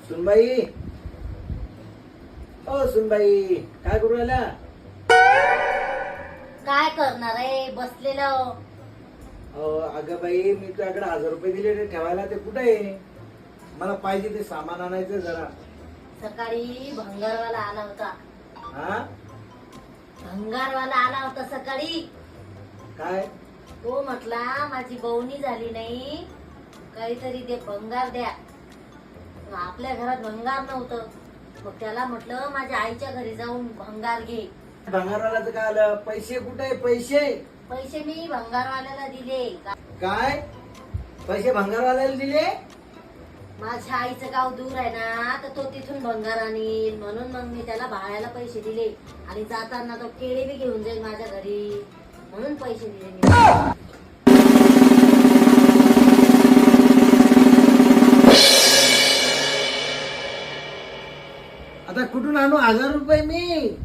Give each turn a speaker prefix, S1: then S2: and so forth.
S1: सुनबाई, ओ सुनबाई, काय करू राहिला?
S2: काय करणार आहे बसलेलं.
S1: अगं बाई, मी तुझ्याकडे 1000 रुपये दिले रे ठेवायला, ते कुठे आहे? मला पाहिजे ते सामान आणायचं जरा.
S2: सकाळी भंगारवाला आला होता.
S1: हा?
S2: भंगारवाला आला होता सकाळी.
S1: काय?
S2: तो म्हटला माझी बवणी झाली नाही, काहीतरी ते भंगार द्या. आपल्या घरात भंगार नव्हतं, मग त्याला म्हटलं माझ्या आईच्या घरी जाऊन भंगार घे.
S1: भंगारवाल्याचं काय आलं? पैसे कुठे आहे?
S2: पैसे मी भंगारवाल्याला दिले.
S1: काय? पैसे भंगारवाल्याला दिले?
S2: माझ्या आईचं गाव दूर आहे ना, तर तो तिथून भंगार आणील म्हणून मग मी त्याला भाड्याला पैसे दिले. आणि जाताना तो केळी बी घेऊन जाईल माझ्या घरी, म्हणून पैसे दिले मी.
S1: आता कुठून आणू 1000 रुपये मी?